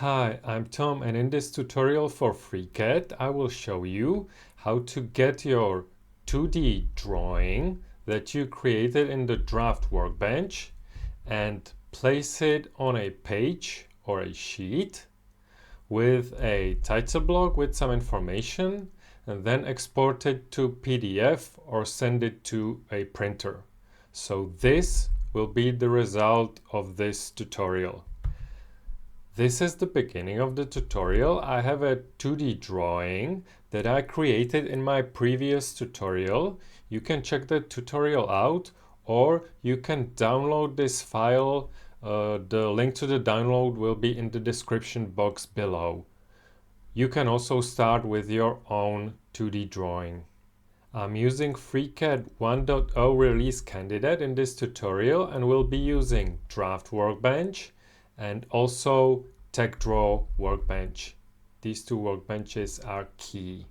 Hi, I'm Tom, and in this tutorial for FreeCAD, I will show you how to get your 2D drawing that you created in the Draft Workbench and place it on a page or a sheet with a title block with some information, and then export it to PDF or send it to a printer. So this will be the result of this tutorial. This is the beginning of the tutorial. I have a 2D drawing that I created in my previous tutorial. You can check the tutorial out, or you can download this file. The link to the download will be in the description box below. You can also start with your own 2D drawing. I'm using FreeCAD 1.0 release candidate in this tutorial and will be using Draft Workbench and also TechDraw Workbench. These two workbenches are key.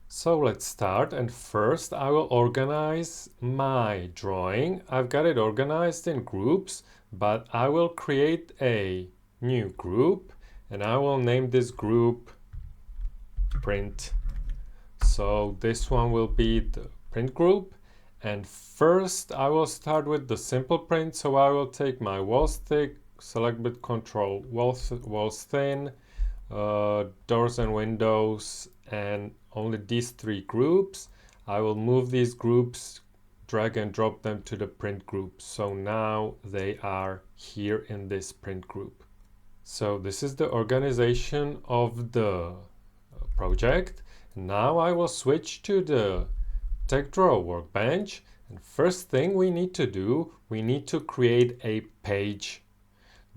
So let's start, and first I will organize my drawing. I've got it organized in groups, but I will create a new group and I will name this group Print. So this one will be the print group, and first I will start with the simple print. So I will take my walls thick, select with control walls thin, doors and windows, and only these three groups. I will move these groups, drag and drop them to the print group. So now they are here in this print group. So this is the organization of the project. Now I will switch to the TechDraw Workbench, and first thing we need to do, we need to create a page.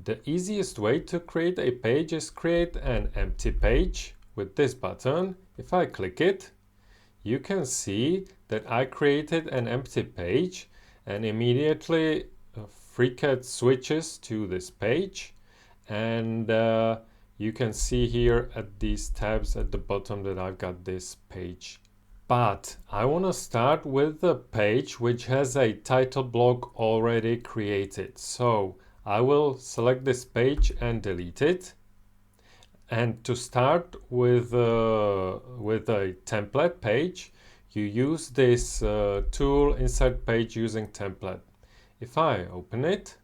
The easiest way to create a page is create an empty page with this button. If I click it, you can see that I created an empty page, and immediately FreeCAD switches to this page, and you can see here at these tabs at the bottom that I've got this page. But I want to start with the page which has a title block already created. So I will select this page and delete it. And to start with a template page, you use this tool, Insert Page Using Template. If I open it,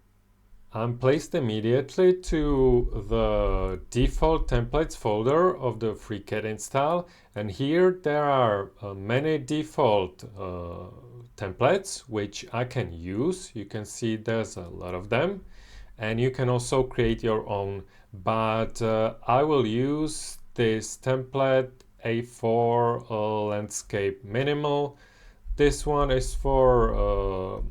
I'm placed immediately to the default templates folder of the FreeCAD install, and here there are many default templates which I can use. You can see there's a lot of them, and you can also create your own, but I will use this template A4 landscape minimal. This one is for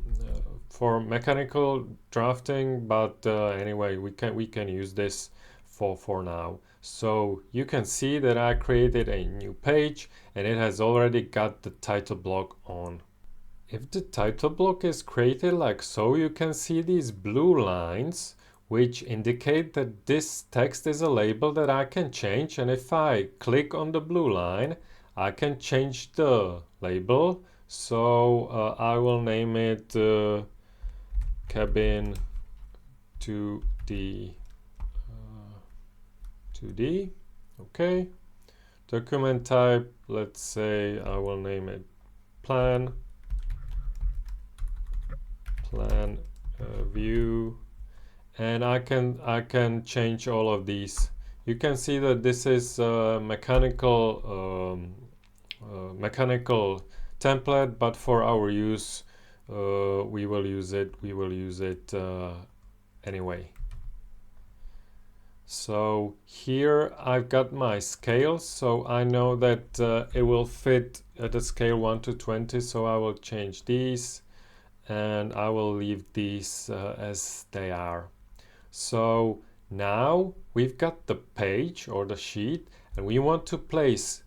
mechanical drafting, but anyway, we can use this for now. So you can see that I created a new page and it has already got the title block on. If the title block is created like so, you can see these blue lines which indicate that this text is a label that I can change, and if I click on the blue line, I can change the label. So I will name it cabin 2D. Okay. Document type, let's say I will name it plan view, and I can change all of these. You can see that this is mechanical template, but for our use we will use it anyway. So here I've got my scales, so I know that it will fit at a scale 1 to 20, so I will change these and I will leave these as they are. So now we've got the page or the sheet, and we want to place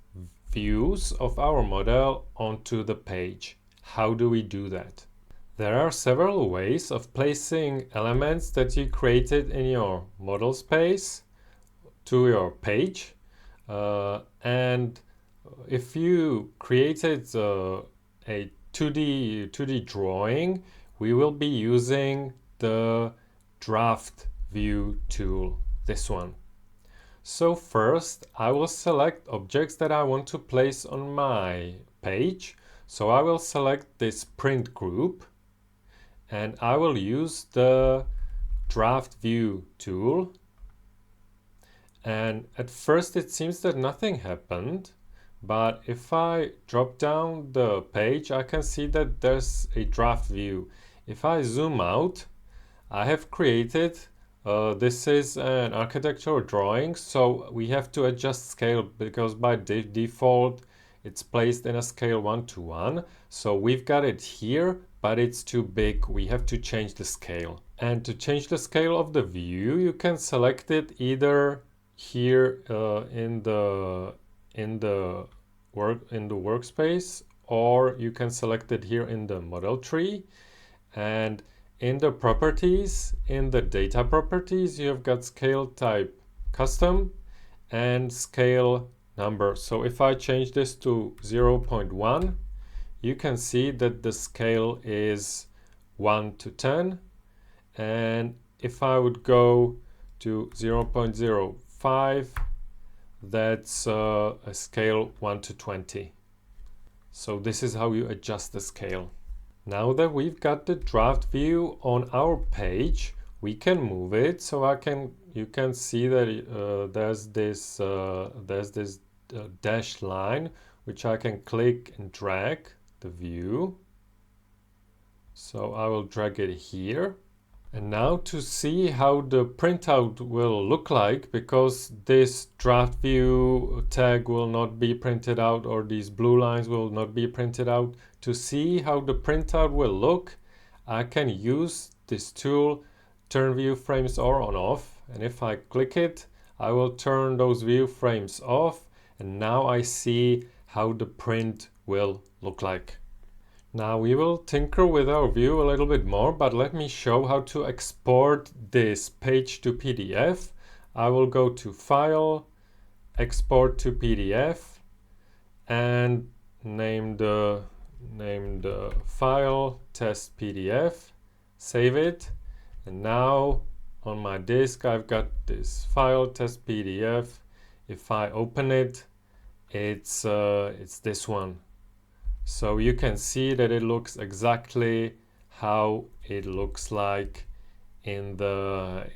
views of our model onto the page. How do we do that? There are several ways of placing elements that you created in your model space to your page. And if you created a 2D drawing, we will be using the draft view tool, this one. So first, I will select objects that I want to place on my page. So I will select this print group and I will use the draft view tool. And at first it seems that nothing happened, but if I drop down the page, I can see that there's a draft view. If I zoom out, I have created, this is an architectural drawing, so we have to adjust scale because by default it's placed in a scale 1:1. So we've got it here, but it's too big. We have to change the scale. And to change the scale of the view, you can select it either here in the workspace, or you can select it here in the model tree. And in the properties, in the data properties, you have got scale type custom and scale number. So if I change this to 0.1, you can see that the scale is 1:10. And if I would go to 0.05, that's a scale 1:20. So this is how you adjust the scale. Now that we've got the draft view on our page, we can move it. So you can see that there's this dashed line, which I can click and drag the view. So I will drag it here. And now to see how the printout will look like, because this draft view tag will not be printed out, or these blue lines will not be printed out. To see how the printout will look, I can use this tool, turn view frames on off. And if I click it, I will turn those view frames off. And now I see how the print will look like. Now we will tinker with our view a little bit more, but let me show how to export this page to PDF. I will go to File, Export to PDF, and name the file test PDF, save it, and now on my disk I've got this file test PDF. If I open it, it's this one. So you can see that it looks exactly how it looks like in the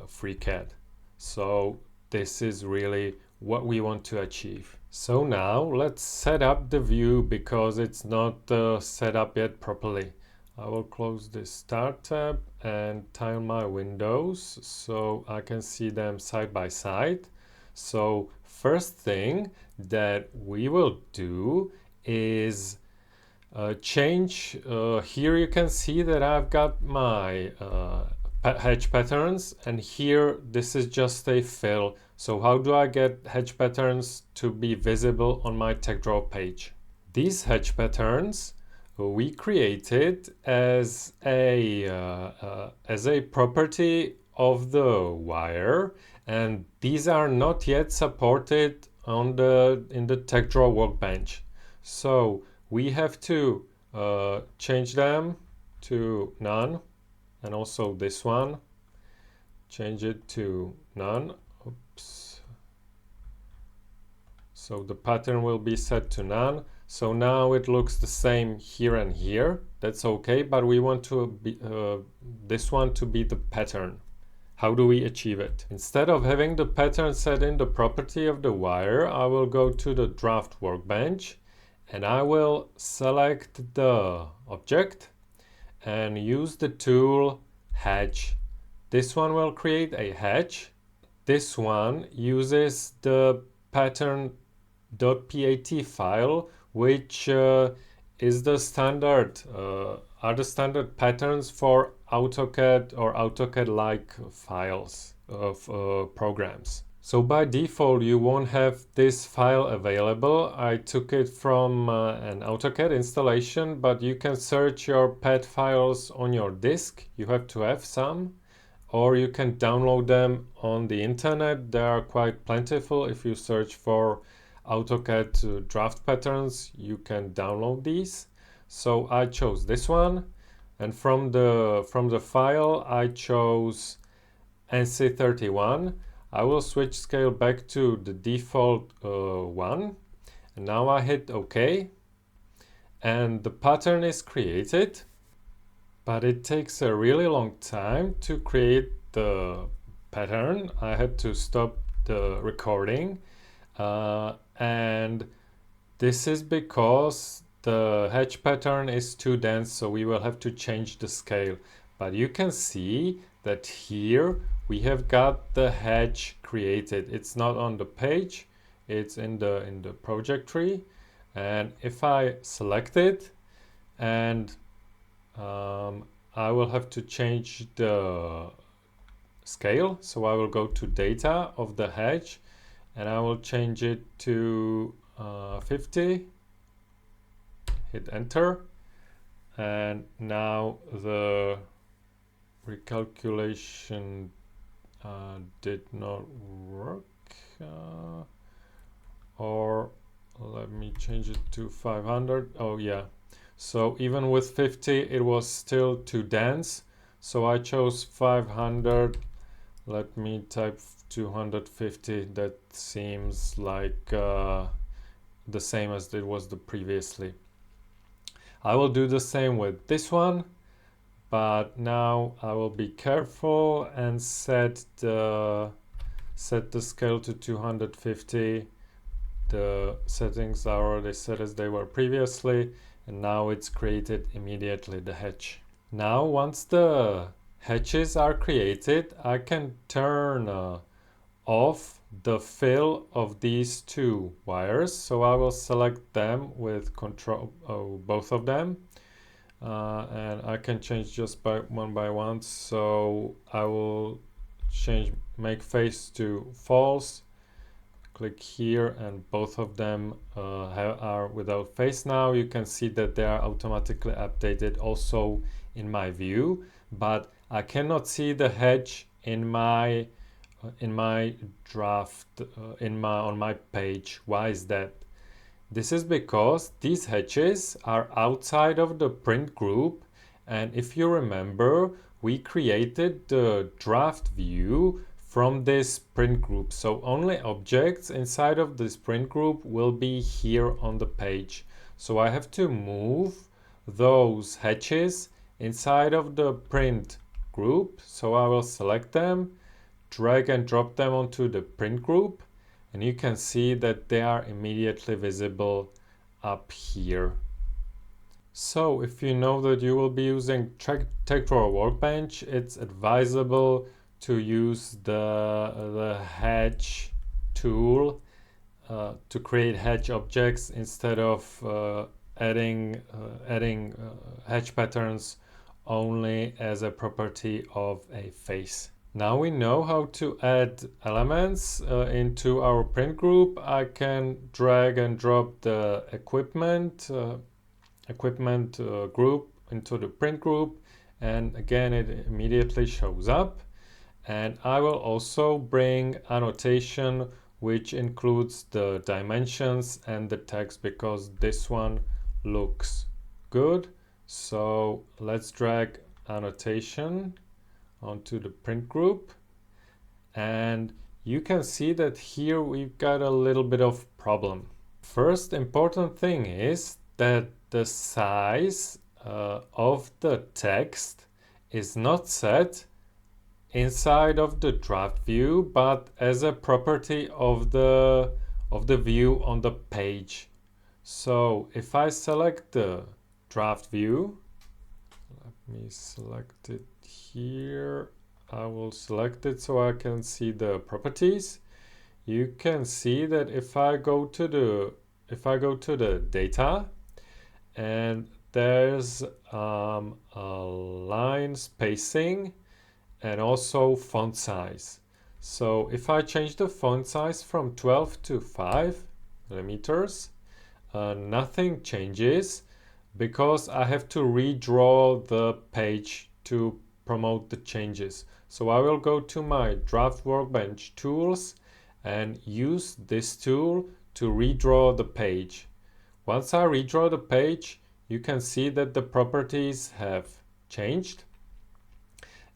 FreeCAD. So this is really what we want to achieve. So now let's set up the view, because it's not set up yet properly. I will close this Start tab and tile my windows so I can see them side by side. So first thing that we will do is change. Here you can see that I've got my hedge patterns, and here this is just a fill. So how do I get hedge patterns to be visible on my TechDraw page? These hedge patterns we created as a property of the wire, and these are not yet supported in the TechDraw Workbench. So we have to change them to none, and also this one, change it to none. Oops. So the pattern will be set to none. So now it looks the same here and here. That's okay, but we want to be, this one to be the pattern. How do we achieve it? Instead of having the pattern set in the property of the wire, I will go to the Draft Workbench, and I will select the object and use the tool Hedge. This one will create a hedge. This one uses the pattern.pat file, which is the standard, are the standard patterns for AutoCAD or AutoCAD-like files of programs. So by default, you won't have this file available. I took it from an AutoCAD installation, but you can search your PAT files on your disk. You have to have some, or you can download them on the internet. They are quite plentiful. If you search for AutoCAD draft patterns, you can download these. So I chose this one, and from the file I chose NC31. I will switch scale back to the default 1, and now I hit OK, and the pattern is created, but it takes a really long time to create the pattern. I had to stop the recording, and this is because the hedge pattern is too dense, so we will have to change the scale. But you can see that here we have got the hedge created. It's not on the page, it's in the project tree. And if I select it, and I will have to change the scale, so I will go to data of the hedge, and I will change it to 50, hit enter, and now the recalculation did not work, or let me change it to 500. Oh yeah, so even with 50 it was still too dense, so I chose 500. Let me type 250. That seems like the same as it was the previously. I will do the same with this one, but now I will be careful and set the scale to 250. The settings are already set as they were previously, and now it's created immediately, the hedge. Now once the hedges are created, I can turn off the fill of these two wires, so I will select them with control, both of them, and I can change just by one, so I will change make face to false, click here, and both of them are without face. Now you can see that they are automatically updated also in my view, but I cannot see the hedge in my draft on my page. Why is that? This is because these hedges are outside of the print group, and if you remember, we created the draft view from this print group, so only objects inside of this print group will be here on the page. So I have to move those hedges inside of the print group, so I will select them, drag and drop them onto the print group, and you can see that they are immediately visible up here. So if you know that you will be using TechDraw Workbench, it's advisable to use the hedge tool to create hedge objects instead of adding hedge patterns only as a property of a face. Now we know how to add elements into our print group. I can drag and drop the equipment group into the print group, and again it immediately shows up. And I will also bring annotation, which includes the dimensions and the text, because this one looks good. So let's drag annotation onto the print group, and you can see that here we've got a little bit of problem. First important thing is that the size of the text is not set inside of the draft view, but as a property of the view on the page. So if I select the draft view, let me select it here, I will select it so I can see the properties. You can see that if I go to the data, and there's a line spacing and also font size. So if I change the font size from 12 to 5 millimeters, nothing changes because I have to redraw the page to promote the changes. So I will go to my Draft Workbench tools and use this tool to redraw the page. Once I redraw the page, you can see that the properties have changed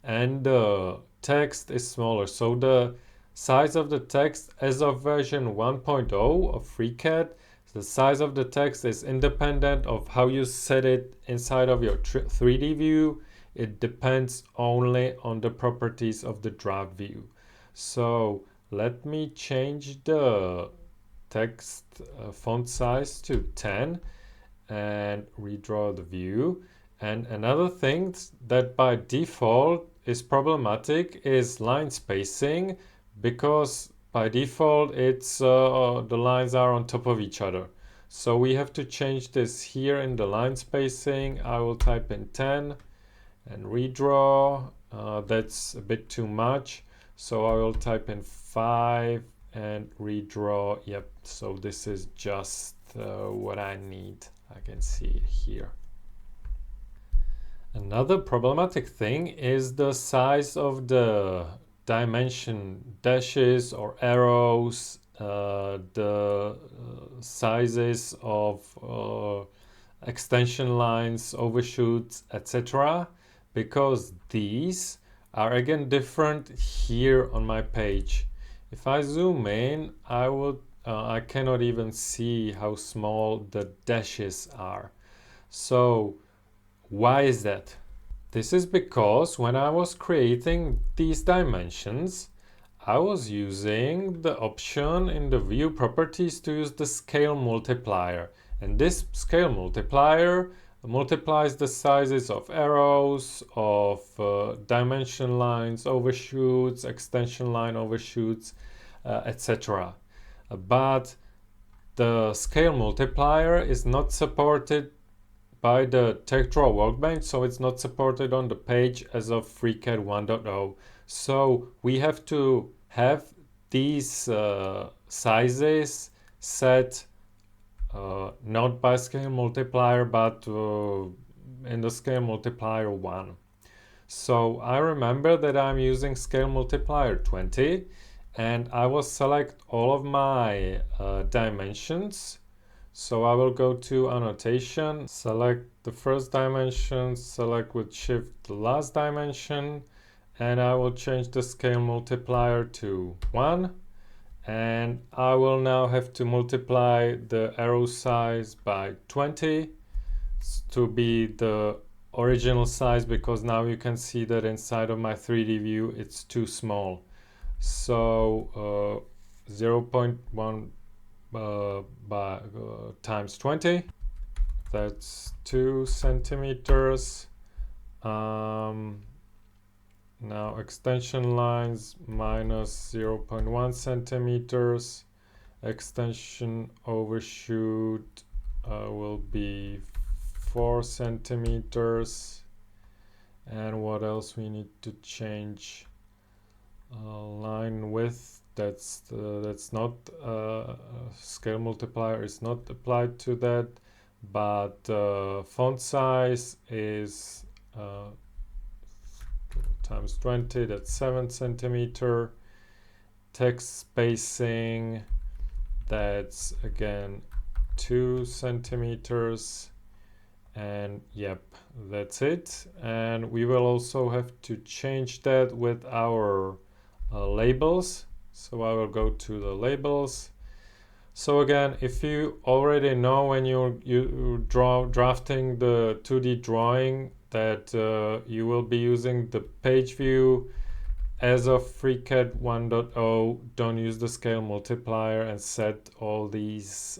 and the text is smaller. So size of the text as of version 1.0 of FreeCAD. The size of the text is independent of how you set it inside of your 3D view. It depends only on the properties of the draft view. So let me change the text font size to 10 and redraw the view. And another thing that by default is problematic is line spacing, because by default it's the lines are on top of each other. So we have to change this here in the line spacing. I will type in 10 and redraw. That's a bit too much, so I will type in 5 and redraw. Yep, so this is just what I need. I can see it here. Another problematic thing is the size of the dimension dashes or arrows, the sizes of extension lines, overshoots, etc. Because these are again different here on my page. If I zoom in, I cannot even see how small the dashes are. So why is that? This is because when I was creating these dimensions, I was using the option in the view properties to use the scale multiplier. And this scale multiplier multiplies the sizes of arrows, of dimension lines, overshoots, extension line overshoots, etc. But the scale multiplier is not supported by the TechDraw Workbench, so it's not supported on the page as of FreeCAD 1.0. So we have to have these sizes set not by scale multiplier, but in the scale multiplier 1. So I remember that I'm using scale multiplier 20, and I will select all of my dimensions. So I will go to annotation, select the first dimension, select with shift the last dimension, and I will change the scale multiplier to 1. And I will now have to multiply the arrow size by 20 to be the original size, because now you can see that inside of my 3D view it's too small. So 0.1 times 20, that's 2 centimeters. Now extension lines minus 0.1 centimeters. Extension overshoot will be 4 centimeters. And what else we need to change? Line width, that's not scale multiplier is not applied to that, but font size is times 20, that's 7 centimeter. Text spacing, that's again 2 centimeters. And yep, that's it. And we will also have to change that with our labels. So I will go to the labels. So again, if you already know when you're drafting the 2D drawing that you will be using the page view as of FreeCAD 1.0, don't use the scale multiplier and set all these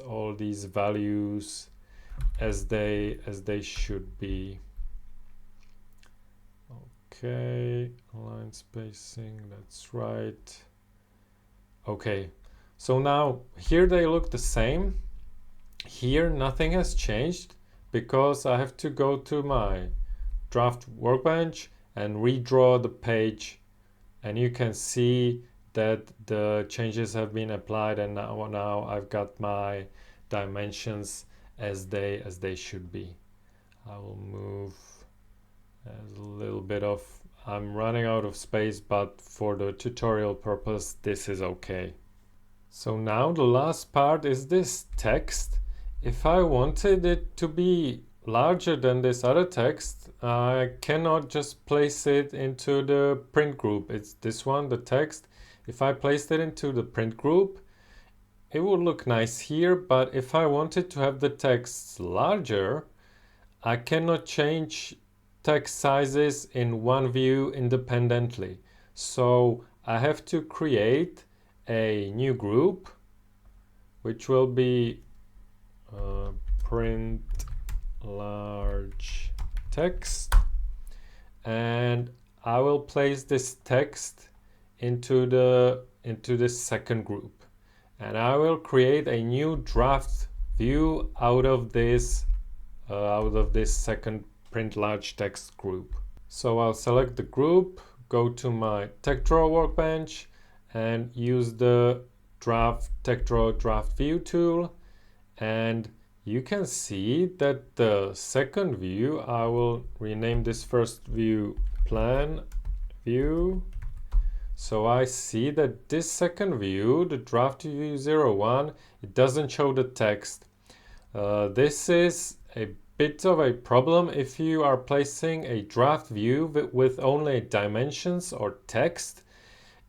values as they should be. Okay, line spacing, that's right. Okay, so now here they look the same. Here nothing has changed because I have to go to my draft workbench and redraw the page, and you can see that the changes have been applied, and now I've got my dimensions as they should be. I will move a little bit of, I'm running out of space, but for the tutorial purpose this is okay. So now the last part is this text. If I wanted it to be larger than this other text, I cannot just place it into the print group. It's this one, the text. If I placed it into the print group, it would look nice here, but if I wanted to have the text larger, I cannot change text sizes in one view independently. So I have to create a new group, which will be print large text, and I will place this text into the second group, and I will create a new draft view out of this second print large text group. So I'll select the group, go to my TechDraw Workbench, and use the TechDraw Draft View tool, and you can see that the second view, I will rename this first view Plan View. So I see that this second view, the Draft View 01, it doesn't show the text. This is a bit of a problem if you are placing a draft view with only dimensions or text.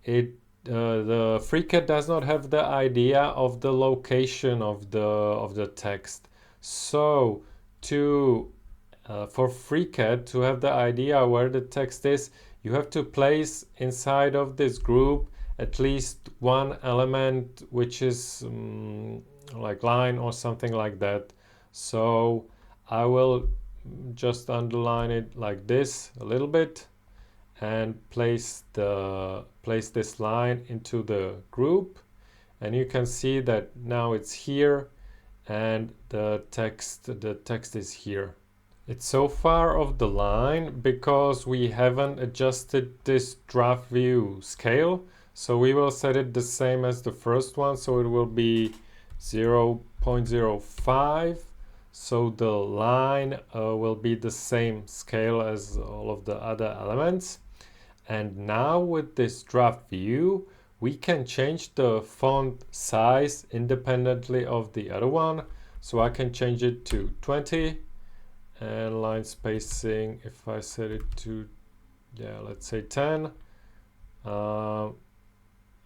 The FreeCAD does not have the idea of the location of the text. So for FreeCAD to have the idea where the text is, you have to place inside of this group at least one element which is like line or something like that. So I will just underline it like this a little bit and place this line into the group, and you can see that now it's here and the text is here. It's so far off the line because we haven't adjusted this draft view scale, so we will set it the same as the first one, so it will be 0.05. So the line will be the same scale as all of the other elements. And now with this draft view, we can change the font size independently of the other one. So I can change it to 20, and line spacing, if I set it to, let's say 10. And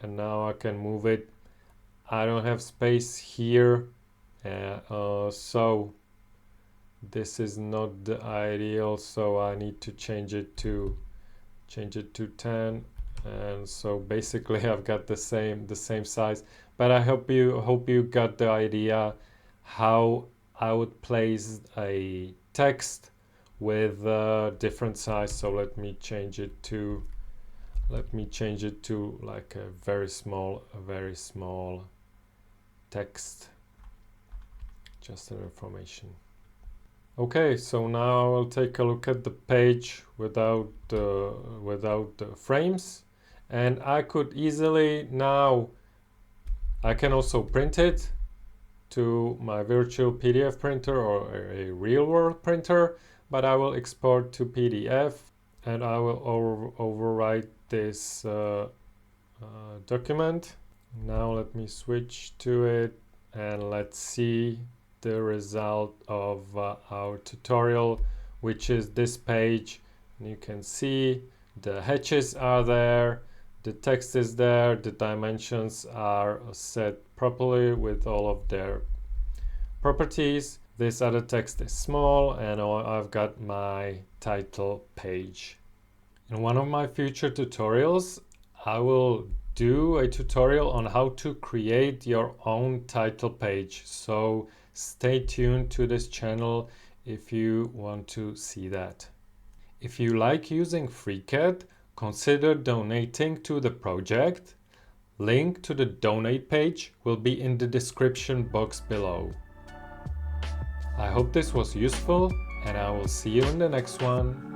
now I can move it. I don't have space here, so this is not the ideal, so I need to change it to 10, and so basically I've got the same size. But I hope you got the idea how I would place a text with different size. So let me change it to like a very small text, just an information. Okay, so now I will take a look at the page without the frames, and I could easily now, I can also print it to my virtual PDF printer or a real world printer, but I will export to PDF, and I will overwrite this document. Now let me switch to it, and let's see the result of our tutorial, which is this page. And you can see the hatches are there, the text is there, the dimensions are set properly with all of their properties. This other text is small, and I've got my title page. In one of my future tutorials, I will do a tutorial on how to create your own title page. So stay tuned to this channel if you want to see that. If you like using FreeCAD, consider donating to the project. Link to the donate page will be in the description box below. I hope this was useful, and I will see you in the next one.